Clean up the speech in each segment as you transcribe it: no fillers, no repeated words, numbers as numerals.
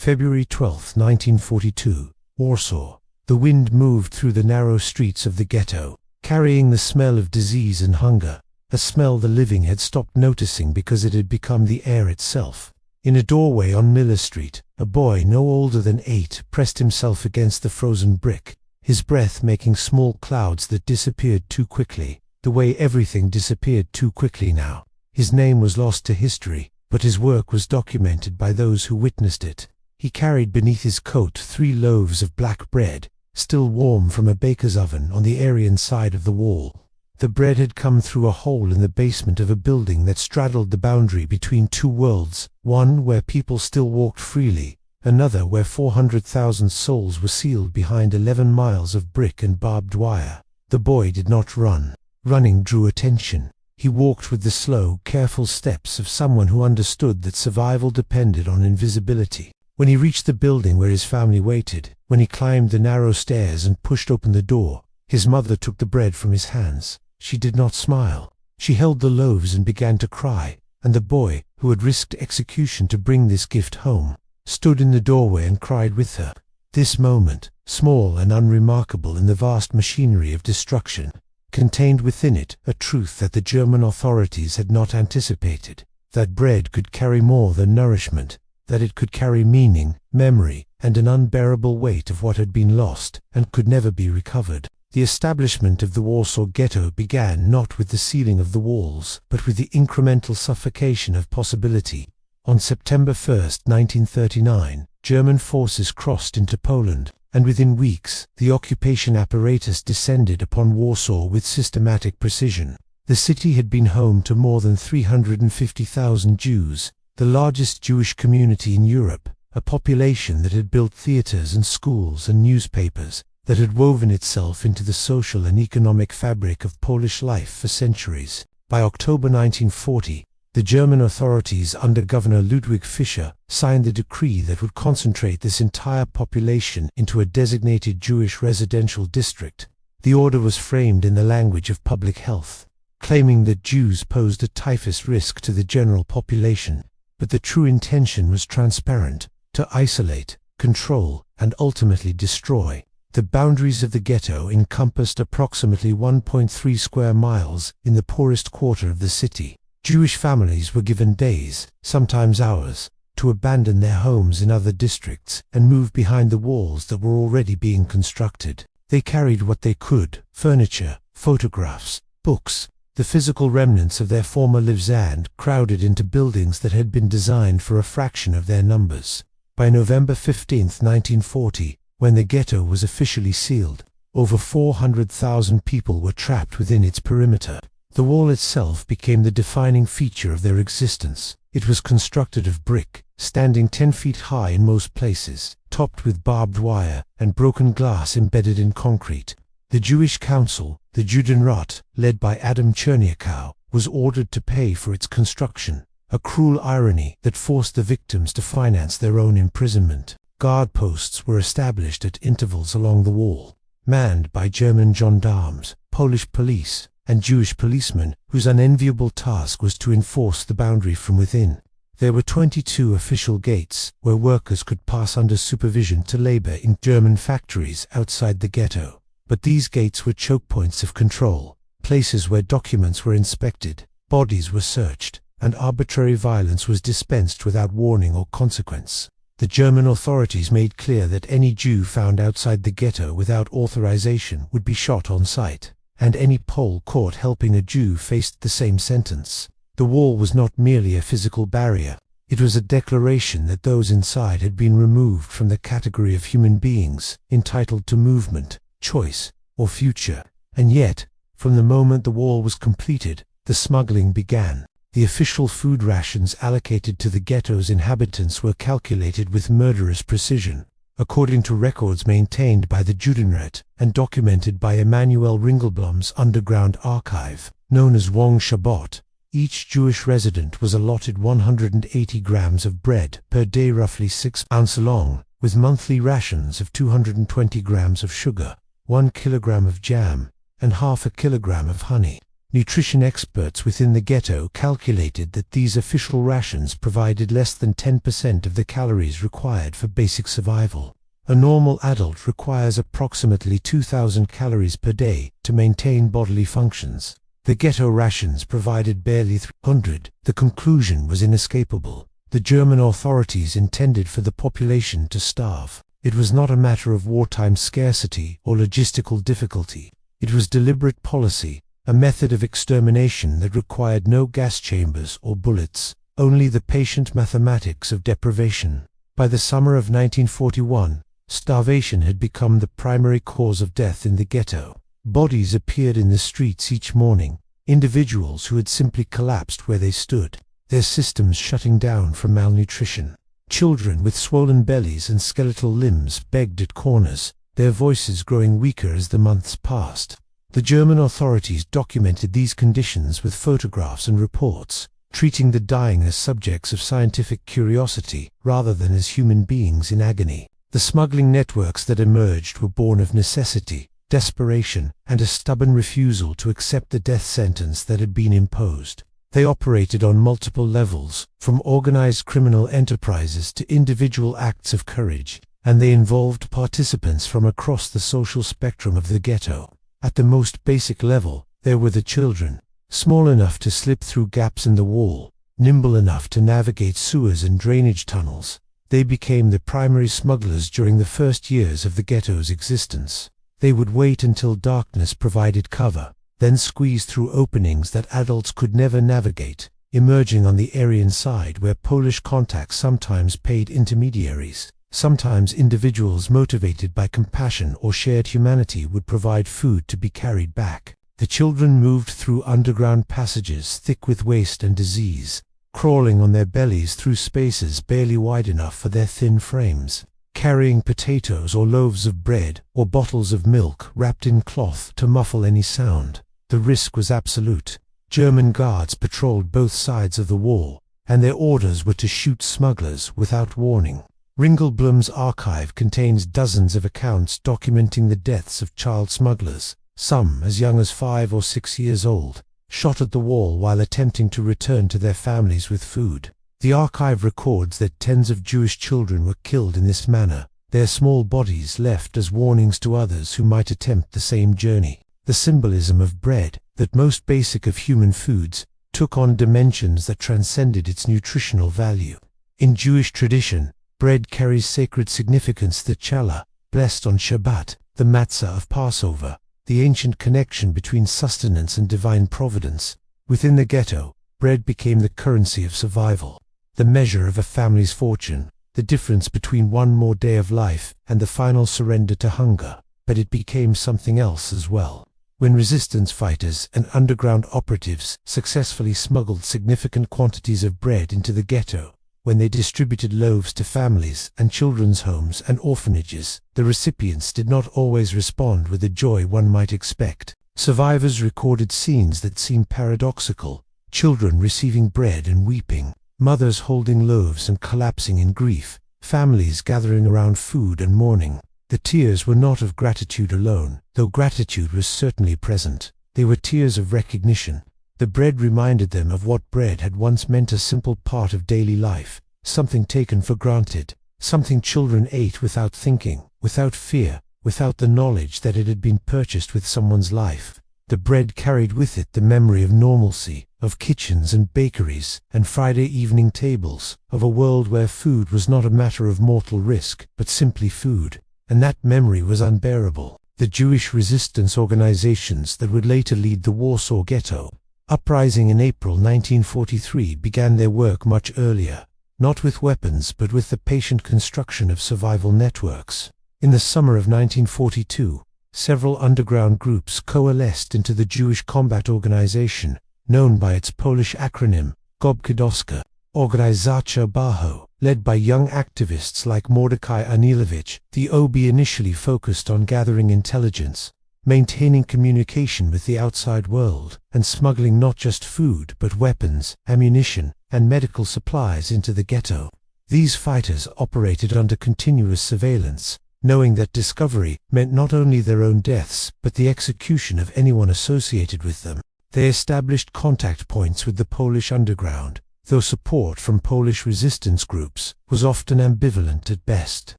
February 12, 1942, Warsaw. The wind moved through the narrow streets of the ghetto, carrying the smell of disease and hunger, a smell the living had stopped noticing because it had become the air itself. In a doorway on Miller Street, a boy no older than 8 pressed himself against the frozen brick, his breath making small clouds that disappeared too quickly, the way everything disappeared too quickly now. His name was lost to history, but his work was documented by those who witnessed it. He carried beneath his coat 3 loaves of black bread, still warm from a baker's oven on the Aryan side of the wall. The bread had come through a hole in the basement of a building that straddled the boundary between 2 worlds, one where people still walked freely, another where 400,000 souls were sealed behind 11 miles of brick and barbed wire. The boy did not run. Running drew attention. He walked with the slow, careful steps of someone who understood that survival depended on invisibility. When he reached the building where his family waited, when he climbed the narrow stairs and pushed open the door, his mother took the bread from his hands. She did not smile. She held the loaves and began to cry, and the boy, who had risked execution to bring this gift home, stood in the doorway and cried with her. This moment, small and unremarkable in the vast machinery of destruction, contained within it a truth that the German authorities had not anticipated, that bread could carry more than nourishment, that it could carry meaning, memory, and an unbearable weight of what had been lost and could never be recovered. The establishment of the Warsaw Ghetto began not with the sealing of the walls, but with the incremental suffocation of possibility. On September 1, 1939, German forces crossed into Poland, and within weeks, the occupation apparatus descended upon Warsaw with systematic precision. The city had been home to more than 350,000 Jews, the largest Jewish community in Europe, a population that had built theaters and schools and newspapers, that had woven itself into the social and economic fabric of Polish life for centuries. By October 1940, the German authorities under Governor Ludwig Fischer signed the decree that would concentrate this entire population into a designated Jewish residential district. The order was framed in the language of public health, claiming that Jews posed a typhus risk to the general population, but the true intention was transparent: to isolate, control, and ultimately destroy. The boundaries of the ghetto encompassed approximately 1.3 square miles in the poorest quarter of the city. Jewish families were given days, sometimes hours, to abandon their homes in other districts and move behind the walls that were already being constructed. They carried what they could: furniture, photographs, books, the physical remnants of their former lives, and crowded into buildings that had been designed for a fraction of their numbers. By November 15, 1940, when the ghetto was officially sealed, over 400,000 people were trapped within its perimeter. The wall itself became the defining feature of their existence. It was constructed of brick, standing 10 feet high in most places, topped with barbed wire and broken glass embedded in concrete. The Jewish Council, the Judenrat, led by Adam Cherniakow, was ordered to pay for its construction, a cruel irony that forced the victims to finance their own imprisonment. Guard posts were established at intervals along the wall, manned by German gendarmes, Polish police, and Jewish policemen whose unenviable task was to enforce the boundary from within. There were 22 official gates where workers could pass under supervision to labor in German factories outside the ghetto. But these gates were choke points of control, places where documents were inspected, bodies were searched, and arbitrary violence was dispensed without warning or consequence. The German authorities made clear that any Jew found outside the ghetto without authorization would be shot on sight, and any Pole caught helping a Jew faced the same sentence. The wall was not merely a physical barrier. It was a declaration that those inside had been removed from the category of human beings entitled to movement, choice, or future. And yet, from the moment the wall was completed, the smuggling began. The official food rations allocated to the ghetto's inhabitants were calculated with murderous precision. According to records maintained by the Judenrat and documented by Emanuel Ringelblum's underground archive, known as Wong Shabbat, each Jewish resident was allotted 180 grams of bread per day, roughly 6 ounces long, with monthly rations of 220 grams of sugar, 1 kilogram of jam, and half a kilogram of honey. Nutrition experts within the ghetto calculated that these official rations provided less than 10% of the calories required for basic survival. A normal adult requires approximately 2,000 calories per day to maintain bodily functions. The ghetto rations provided barely 300. The conclusion was inescapable. The German authorities intended for the population to starve. It was not a matter of wartime scarcity or logistical difficulty. It was deliberate policy, a method of extermination that required no gas chambers or bullets, only the patient mathematics of deprivation. By the summer of 1941, starvation had become the primary cause of death in the ghetto. Bodies appeared in the streets each morning, individuals who had simply collapsed where they stood, their systems shutting down from malnutrition. Children with swollen bellies and skeletal limbs begged at corners, their voices growing weaker as the months passed. The German authorities documented these conditions with photographs and reports, treating the dying as subjects of scientific curiosity rather than as human beings in agony. The smuggling networks that emerged were born of necessity, desperation, and a stubborn refusal to accept the death sentence that had been imposed. They operated on multiple levels, from organized criminal enterprises to individual acts of courage, and they involved participants from across the social spectrum of the ghetto. At the most basic level, there were the children, small enough to slip through gaps in the wall, nimble enough to navigate sewers and drainage tunnels. They became the primary smugglers during the first years of the ghetto's existence. They would wait until darkness provided cover, then squeeze through openings that adults could never navigate, emerging on the Aryan side where Polish contacts sometimes paid intermediaries. Sometimes individuals motivated by compassion or shared humanity would provide food to be carried back. The children moved through underground passages thick with waste and disease, crawling on their bellies through spaces barely wide enough for their thin frames, carrying potatoes or loaves of bread or bottles of milk wrapped in cloth to muffle any sound. The risk was absolute. German guards patrolled both sides of the wall, and their orders were to shoot smugglers without warning. Ringelblum's archive contains dozens of accounts documenting the deaths of child smugglers, some as young as 5 or 6 years old, shot at the wall while attempting to return to their families with food. The archive records that tens of Jewish children were killed in this manner, their small bodies left as warnings to others who might attempt the same journey. The symbolism of bread, that most basic of human foods, took on dimensions that transcended its nutritional value. In Jewish tradition, bread carries sacred significance. The challah, blessed on Shabbat, the matzah of Passover, the ancient connection between sustenance and divine providence. Within the ghetto, bread became the currency of survival, the measure of a family's fortune, the difference between one more day of life and the final surrender to hunger. But it became something else as well. When resistance fighters and underground operatives successfully smuggled significant quantities of bread into the ghetto, when they distributed loaves to families and children's homes and orphanages, the recipients did not always respond with the joy one might expect. Survivors recorded scenes that seemed paradoxical: children receiving bread and weeping, mothers holding loaves and collapsing in grief, families gathering around food and mourning. The tears were not of gratitude alone, though gratitude was certainly present. They were tears of recognition. The bread reminded them of what bread had once meant, a simple part of daily life, something taken for granted, something children ate without thinking, without fear, without the knowledge that it had been purchased with someone's life. The bread carried with it the memory of normalcy, of kitchens and bakeries and Friday evening tables, of a world where food was not a matter of mortal risk, but simply food. And that memory was unbearable. The Jewish resistance organizations that would later lead the Warsaw Ghetto, Uprising in April 1943, began their work much earlier, not with weapons but with the patient construction of survival networks. In the summer of 1942, several underground groups coalesced into the Jewish Combat Organization, known by its Polish acronym, Gobkadowska, Organizacja Bajo. Led by young activists like Mordecai Anielewicz, the OB initially focused on gathering intelligence, maintaining communication with the outside world, and smuggling not just food but weapons, ammunition, and medical supplies into the ghetto. These fighters operated under continuous surveillance, knowing that discovery meant not only their own deaths but the execution of anyone associated with them. They established contact points with the Polish underground, though support from Polish resistance groups was often ambivalent at best,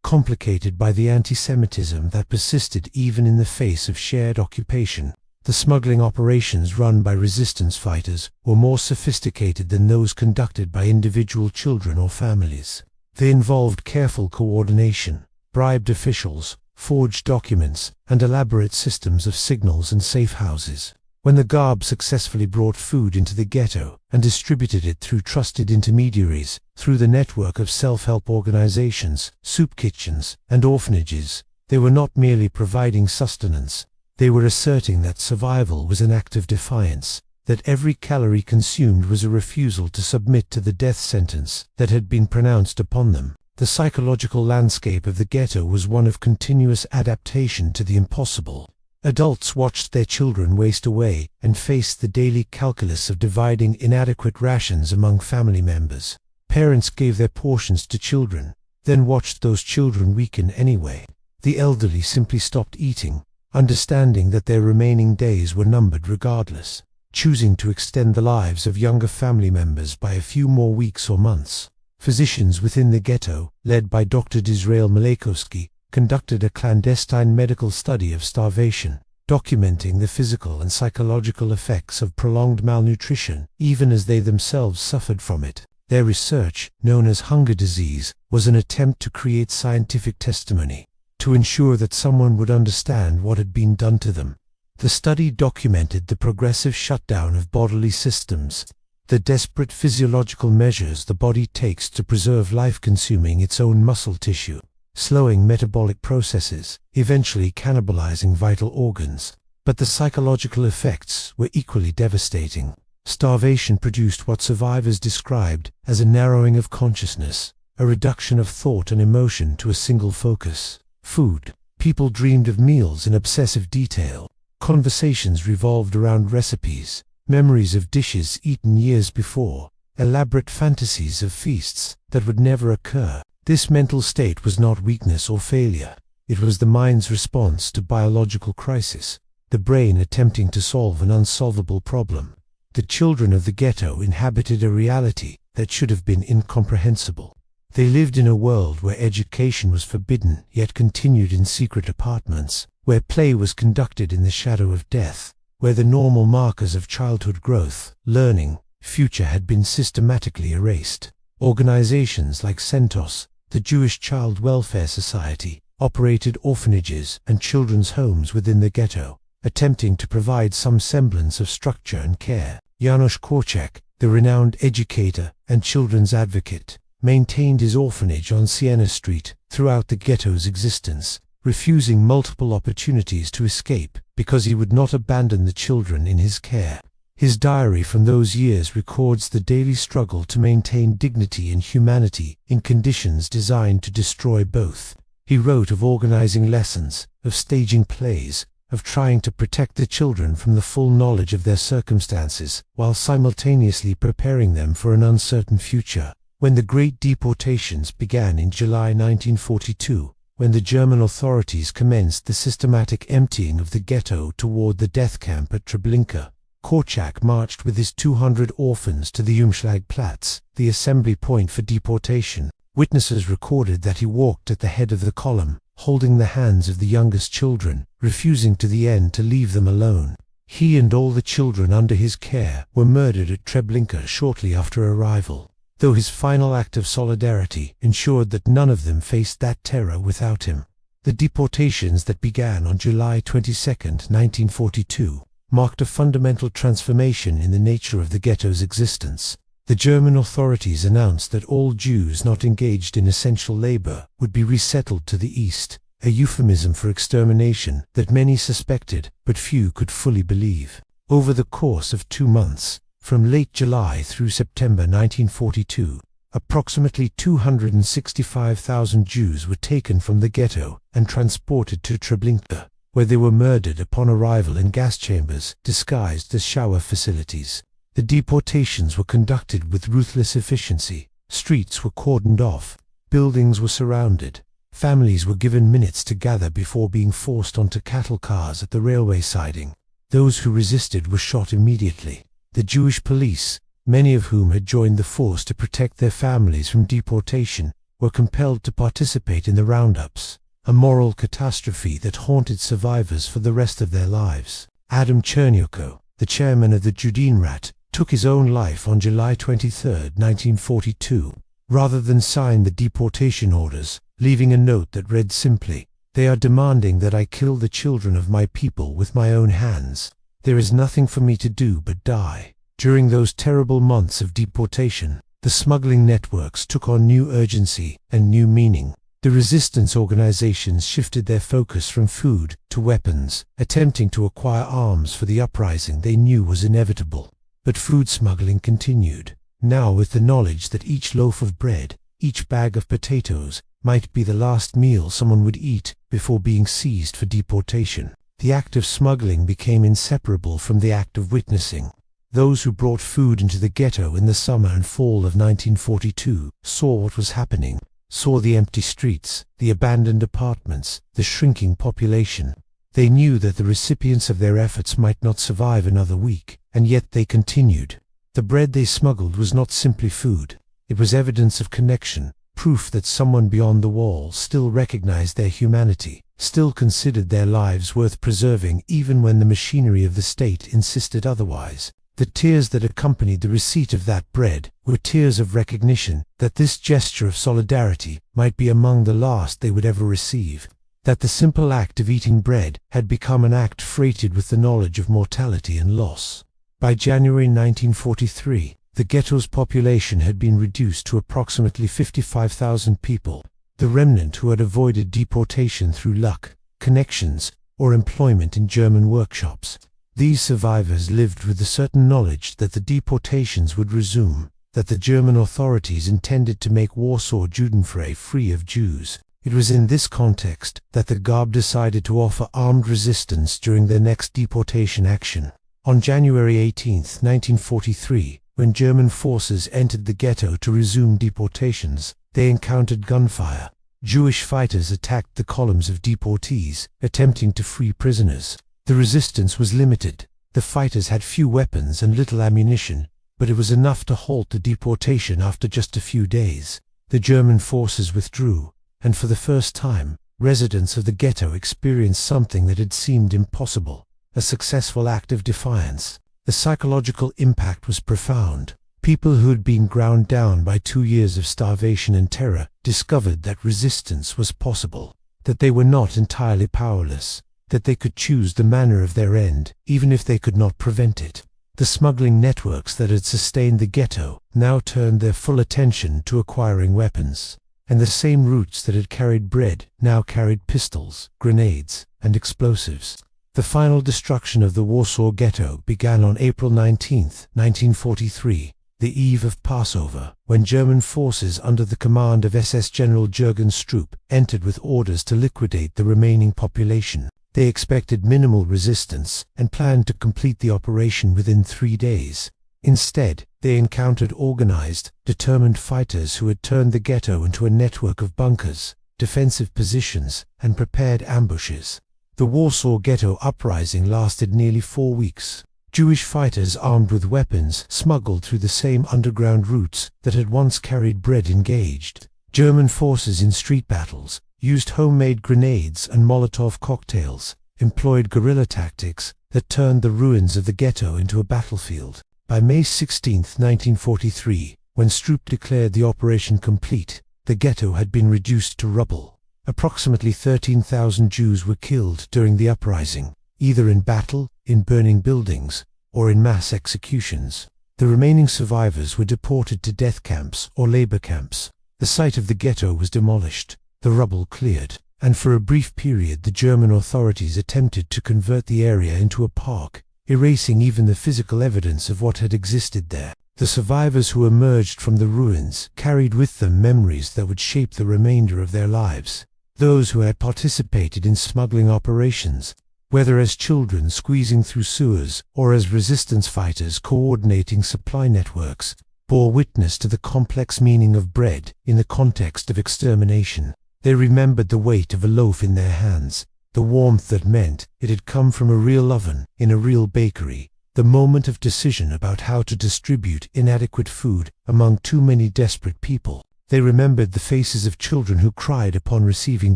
complicated by the anti-Semitism that persisted even in the face of shared occupation. The smuggling operations run by resistance fighters were more sophisticated than those conducted by individual children or families. They involved careful coordination, bribed officials, forged documents, and elaborate systems of signals and safe houses. When the Garb successfully brought food into the ghetto and distributed it through trusted intermediaries, through the network of self-help organizations, soup kitchens, and orphanages, they were not merely providing sustenance. They were asserting that survival was an act of defiance, that every calorie consumed was a refusal to submit to the death sentence that had been pronounced upon them. The psychological landscape of the ghetto was one of continuous adaptation to the impossible. Adults watched their children waste away and faced the daily calculus of dividing inadequate rations among family members. Parents gave their portions to children, then watched those children weaken anyway. The elderly simply stopped eating, understanding that their remaining days were numbered regardless, choosing to extend the lives of younger family members by a few more weeks or months. Physicians within the ghetto, led by Dr. Disrael Malekowski, conducted a clandestine medical study of starvation, documenting the physical and psychological effects of prolonged malnutrition, even as they themselves suffered from it. Their research, known as hunger disease, was an attempt to create scientific testimony, to ensure that someone would understand what had been done to them. The study documented the progressive shutdown of bodily systems, the desperate physiological measures the body takes to preserve life, consuming its own muscle tissue, slowing metabolic processes, eventually cannibalizing vital organs. But the psychological effects were equally devastating. Starvation produced what survivors described as a narrowing of consciousness, a reduction of thought and emotion to a single focus: food. People dreamed of meals in obsessive detail. Conversations revolved around recipes, memories of dishes eaten years before, elaborate fantasies of feasts that would never occur. This mental state was not weakness or failure. It was the mind's response to biological crisis, the brain attempting to solve an unsolvable problem. The children of the ghetto inhabited a reality that should have been incomprehensible. They lived in a world where education was forbidden yet continued in secret apartments, where play was conducted in the shadow of death, where the normal markers of childhood growth, learning, future had been systematically erased. Organizations like Centos, the Jewish Child Welfare Society, operated orphanages and children's homes within the ghetto, attempting to provide some semblance of structure and care. Janusz Korczak, the renowned educator and children's advocate, maintained his orphanage on Siena Street throughout the ghetto's existence, refusing multiple opportunities to escape because he would not abandon the children in his care. His diary from those years records the daily struggle to maintain dignity and humanity in conditions designed to destroy both. He wrote of organizing lessons, of staging plays, of trying to protect the children from the full knowledge of their circumstances, while simultaneously preparing them for an uncertain future. When the Great Deportations began in July 1942, when the German authorities commenced the systematic emptying of the ghetto toward the death camp at Treblinka, Korczak marched with his 200 orphans to the Umschlagplatz, the assembly point for deportation. Witnesses recorded that he walked at the head of the column, holding the hands of the youngest children, refusing to the end to leave them alone. He and all the children under his care were murdered at Treblinka shortly after arrival, though his final act of solidarity ensured that none of them faced that terror without him. The deportations that began on July 22, 1942, marked a fundamental transformation in the nature of the ghetto's existence. The German authorities announced that all Jews not engaged in essential labor would be resettled to the east, a euphemism for extermination that many suspected but few could fully believe. Over the course of 2 months, from late July through September 1942, approximately 265,000 Jews were taken from the ghetto and transported to Treblinka, where they were murdered upon arrival in gas chambers disguised as shower facilities. The deportations were conducted with ruthless efficiency. Streets were cordoned off, buildings were surrounded, families were given minutes to gather before being forced onto cattle cars at the railway siding. The Those who resisted were shot immediately. The Jewish police, many of whom had joined the force to protect their families from deportation, were compelled to participate in the roundups, a moral catastrophe that haunted survivors for the rest of their lives. Adam Chernyuko, the chairman of the Judenrat, took his own life on July 23, 1942, rather than sign the deportation orders, leaving a note that read simply, "They are demanding that I kill the children of my people with my own hands. There is nothing for me to do but die." During those terrible months of deportation, the smuggling networks took on new urgency and new meaning. The resistance organizations shifted their focus from food to weapons, attempting to acquire arms for the uprising they knew was inevitable. But food smuggling continued, now with the knowledge that each loaf of bread, each bag of potatoes, might be the last meal someone would eat before being seized for deportation. The act of smuggling became inseparable from the act of witnessing. Those who brought food into the ghetto in the summer and fall of 1942 saw what was happening, saw the empty streets, the abandoned apartments, the shrinking population. They knew that the recipients of their efforts might not survive another week, and yet they continued. The bread they smuggled was not simply food. It was evidence of connection, proof that someone beyond the wall still recognized their humanity, still considered their lives worth preserving even when the machinery of the state insisted otherwise. The tears that accompanied the receipt of that bread were tears of recognition that this gesture of solidarity might be among the last they would ever receive, that the simple act of eating bread had become an act freighted with the knowledge of mortality and loss. By January 1943, the ghetto's population had been reduced to approximately 55,000 people, the remnant who had avoided deportation through luck, connections, or employment in German workshops. These survivors lived with the certain knowledge that the deportations would resume, that the German authorities intended to make Warsaw Judenfrei free of Jews. It was in this context that the GAB decided to offer armed resistance during their next deportation action. On January 18, 1943, when German forces entered the ghetto to resume deportations, they encountered gunfire. Jewish fighters attacked the columns of deportees, attempting to free prisoners. The resistance was limited. The fighters had few weapons and little ammunition, but it was enough to halt the deportation after just a few days. The German forces withdrew, and for the first time, residents of the ghetto experienced something that had seemed impossible, a successful act of defiance. The psychological impact was profound. People who had been ground down by 2 years of starvation and terror discovered that resistance was possible, that they were not entirely powerless, that they could choose the manner of their end, even if they could not prevent it. The smuggling networks that had sustained the ghetto now turned their full attention to acquiring weapons, and the same routes that had carried bread now carried pistols, grenades, and explosives. The final destruction of the Warsaw Ghetto began on April 19, 1943, the eve of Passover, when German forces under the command of SS General Jürgen Stroop entered with orders to liquidate the remaining population. They expected minimal resistance and planned to complete the operation within 3 days. Instead, they encountered organized, determined fighters who had turned the ghetto into a network of bunkers, defensive positions, and prepared ambushes. The Warsaw Ghetto uprising lasted nearly 4 weeks. Jewish fighters armed with weapons smuggled through the same underground routes that had once carried bread engaged. German forces in street battles used homemade grenades and Molotov cocktails, employed guerrilla tactics that turned the ruins of the ghetto into a battlefield. By May 16, 1943, when Stroop declared the operation complete, the ghetto had been reduced to rubble. Approximately 13,000 Jews were killed during the uprising, either in battle, in burning buildings, or in mass executions. The remaining survivors were deported to death camps or labor camps. The site of the ghetto was demolished, the rubble cleared, and for a brief period the German authorities attempted to convert the area into a park, erasing even the physical evidence of what had existed there. The survivors who emerged from the ruins carried with them memories that would shape the remainder of their lives. Those who had participated in smuggling operations, whether as children squeezing through sewers or as resistance fighters coordinating supply networks, bore witness to the complex meaning of bread in the context of extermination. They remembered the weight of a loaf in their hands, the warmth that meant it had come from a real oven in a real bakery, the moment of decision about how to distribute inadequate food among too many desperate people. They remembered the faces of children who cried upon receiving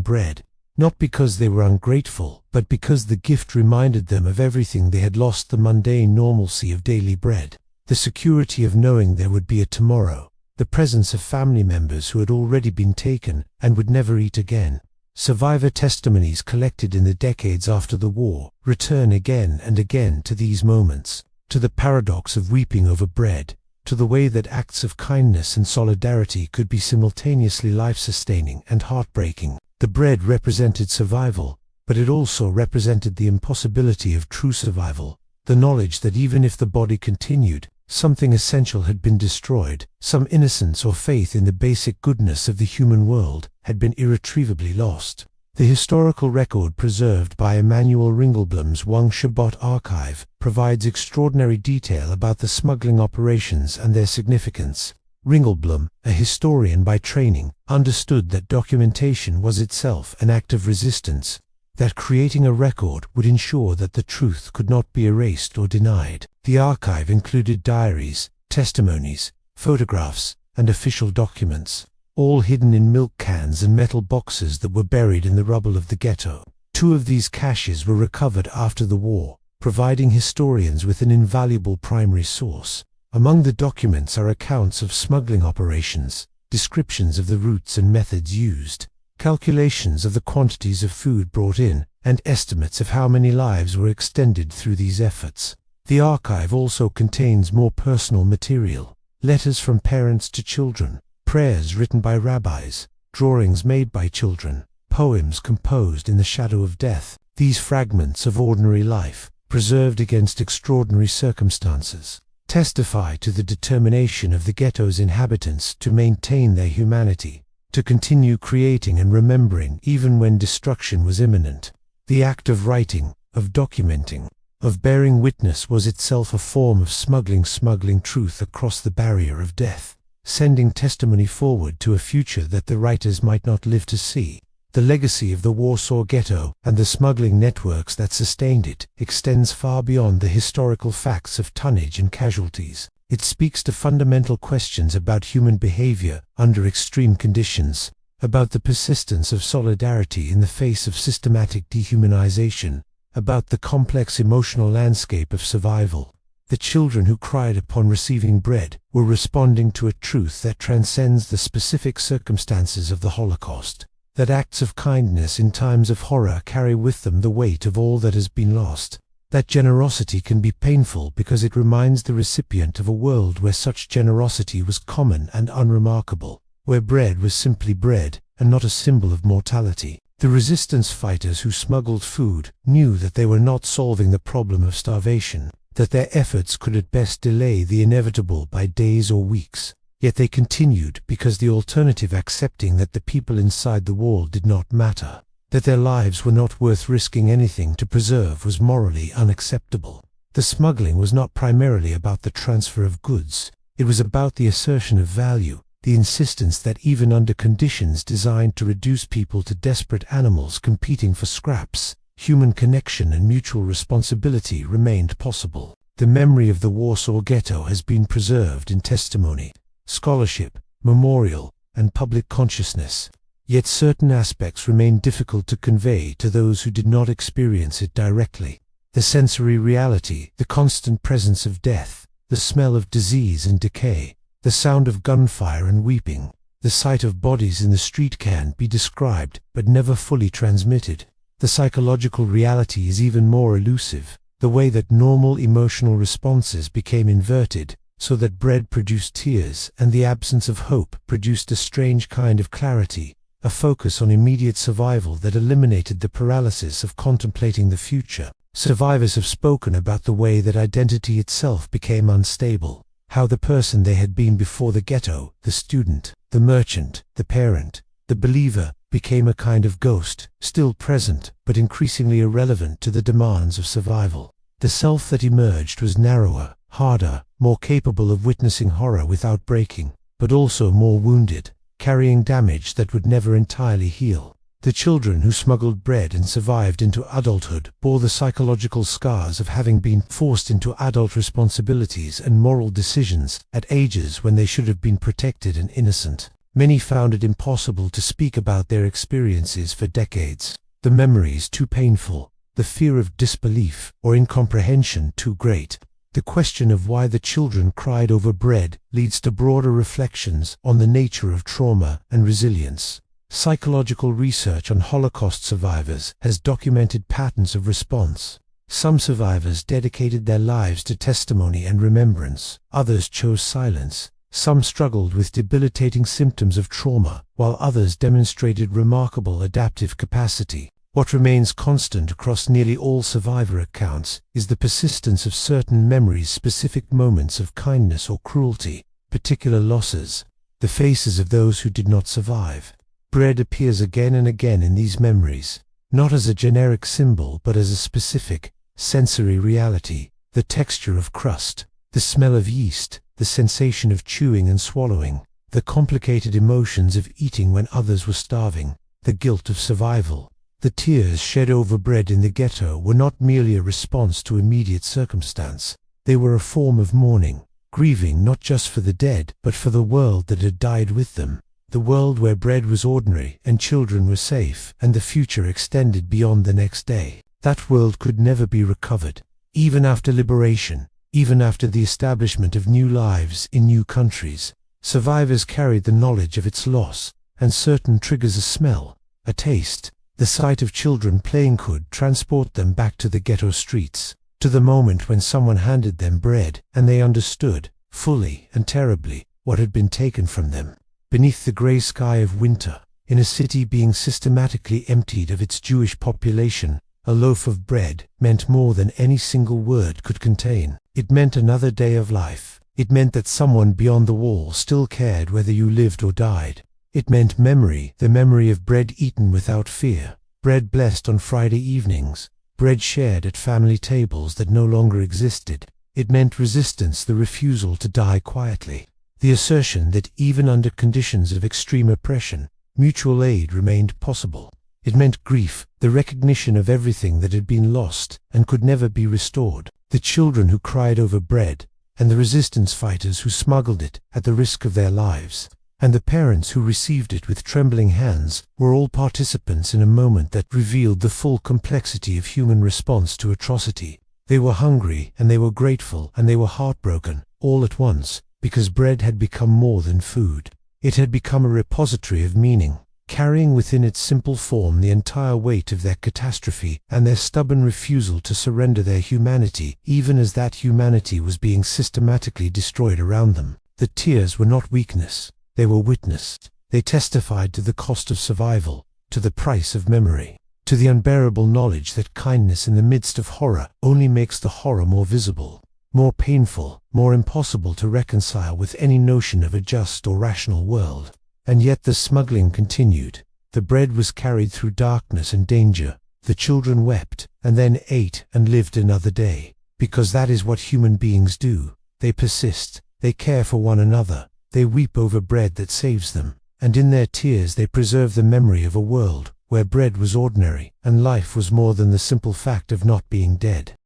bread, not because they were ungrateful, but because the gift reminded them of everything they had lost: the mundane normalcy of daily bread, the security of knowing there would be a tomorrow, the presence of family members who had already been taken and would never eat again. Survivor testimonies collected in the decades after the war return again and again to these moments, to the paradox of weeping over bread, to the way that acts of kindness and solidarity could be simultaneously life-sustaining and heartbreaking. The bread represented survival, but it also represented the impossibility of true survival, the knowledge that even if the body continued, something essential had been destroyed, some innocence or faith in the basic goodness of the human world had been irretrievably lost. The historical record preserved by Emanuel Ringelblum's Wang Shabbat archive provides extraordinary detail about the smuggling operations and their significance. Ringelblum, a historian by training, understood that documentation was itself an act of resistance, that creating a record would ensure that the truth could not be erased or denied. The archive included diaries, testimonies, photographs, and official documents, all hidden in milk cans and metal boxes that were buried in the rubble of the ghetto. 2 of these caches were recovered after the war, providing historians with an invaluable primary source. Among the documents are accounts of smuggling operations, descriptions of the routes and methods used, calculations of the quantities of food brought in, and estimates of how many lives were extended through these efforts. The archive also contains more personal material: letters from parents to children, prayers written by rabbis, drawings made by children, poems composed in the shadow of death. These fragments of ordinary life, preserved against extraordinary circumstances, testify to the determination of the ghetto's inhabitants to maintain their humanity, to continue creating and remembering even when destruction was imminent. The act of writing, of documenting, of bearing witness was itself a form of smuggling truth across the barrier of death, sending testimony forward to a future that the writers might not live to see. The legacy of the Warsaw Ghetto and the smuggling networks that sustained it extends far beyond the historical facts of tonnage and casualties. It speaks to fundamental questions about human behavior under extreme conditions, about the persistence of solidarity in the face of systematic dehumanization, about the complex emotional landscape of survival. The children who cried upon receiving bread were responding to a truth that transcends the specific circumstances of the Holocaust, that acts of kindness in times of horror carry with them the weight of all that has been lost, that generosity can be painful because it reminds the recipient of a world where such generosity was common and unremarkable, where bread was simply bread and not a symbol of mortality. The resistance fighters who smuggled food knew that they were not solving the problem of starvation, that their efforts could at best delay the inevitable by days or weeks. Yet they continued because the alternative, accepting that the people inside the wall did not matter, that their lives were not worth risking anything to preserve, was morally unacceptable. The smuggling was not primarily about the transfer of goods. It was about the assertion of value, the insistence that even under conditions designed to reduce people to desperate animals competing for scraps, human connection and mutual responsibility remained possible. The memory of the Warsaw Ghetto has been preserved in testimony, scholarship, memorial, and public consciousness. Yet certain aspects remain difficult to convey to those who did not experience it directly. The sensory reality, the constant presence of death, the smell of disease and decay, the sound of gunfire and weeping, the sight of bodies in the street can be described but never fully transmitted. The psychological reality is even more elusive, the way that normal emotional responses became inverted, so that bread produced tears and the absence of hope produced a strange kind of clarity, a focus on immediate survival that eliminated the paralysis of contemplating the future. Survivors have spoken about the way that identity itself became unstable, how the person they had been before the ghetto, the student, the merchant, the parent, the believer, became a kind of ghost, still present but increasingly irrelevant to the demands of survival. The self that emerged was narrower, harder, more capable of witnessing horror without breaking, but also more wounded, carrying damage that would never entirely heal. The children who smuggled bread and survived into adulthood bore the psychological scars of having been forced into adult responsibilities and moral decisions at ages when they should have been protected and innocent. Many found it impossible to speak about their experiences for decades. The memories too painful, the fear of disbelief or incomprehension too great. The question of why the children cried over bread leads to broader reflections on the nature of trauma and resilience. Psychological research on Holocaust survivors has documented patterns of response. Some survivors dedicated their lives to testimony and remembrance. Others chose silence. Some struggled with debilitating symptoms of trauma, while others demonstrated remarkable adaptive capacity. What remains constant across nearly all survivor accounts is the persistence of certain memories, specific moments of kindness or cruelty, particular losses, the faces of those who did not survive. Bread appears again and again in these memories, not as a generic symbol but as a specific, sensory reality. The texture of crust, the smell of yeast, the sensation of chewing and swallowing, the complicated emotions of eating when others were starving, the guilt of survival. The tears shed over bread in the ghetto were not merely a response to immediate circumstance. They were a form of mourning, grieving not just for the dead, but for the world that had died with them. The world where bread was ordinary and children were safe and the future extended beyond the next day. That world could never be recovered. Even after liberation, even after the establishment of new lives in new countries, survivors carried the knowledge of its loss, and certain triggers, a smell, a taste, the sight of children playing could transport them back to the ghetto streets, to the moment when someone handed them bread and they understood, fully and terribly, what had been taken from them. Beneath the grey sky of winter, in a city being systematically emptied of its Jewish population, a loaf of bread meant more than any single word could contain. It meant another day of life. It meant that someone beyond the wall still cared whether you lived or died. It meant memory, the memory of bread eaten without fear, bread blessed on Friday evenings, bread shared at family tables that no longer existed. It meant resistance, the refusal to die quietly. The assertion that even under conditions of extreme oppression, mutual aid remained possible. It meant grief, the recognition of everything that had been lost and could never be restored. The children who cried over bread, and the resistance fighters who smuggled it at the risk of their lives, and the parents who received it with trembling hands, were all participants in a moment that revealed the full complexity of human response to atrocity. They were hungry, and they were grateful, and they were heartbroken, all at once. Because bread had become more than food. It had become a repository of meaning, carrying within its simple form the entire weight of their catastrophe and their stubborn refusal to surrender their humanity, even as that humanity was being systematically destroyed around them. The tears were not weakness, they were witness. They testified to the cost of survival, to the price of memory, to the unbearable knowledge that kindness in the midst of horror only makes the horror more visible, more painful, more impossible to reconcile with any notion of a just or rational world. And yet the smuggling continued. The bread was carried through darkness and danger. The children wept, and then ate and lived another day. Because that is what human beings do. They persist, they care for one another, they weep over bread that saves them, and in their tears they preserve the memory of a world where bread was ordinary, and life was more than the simple fact of not being dead.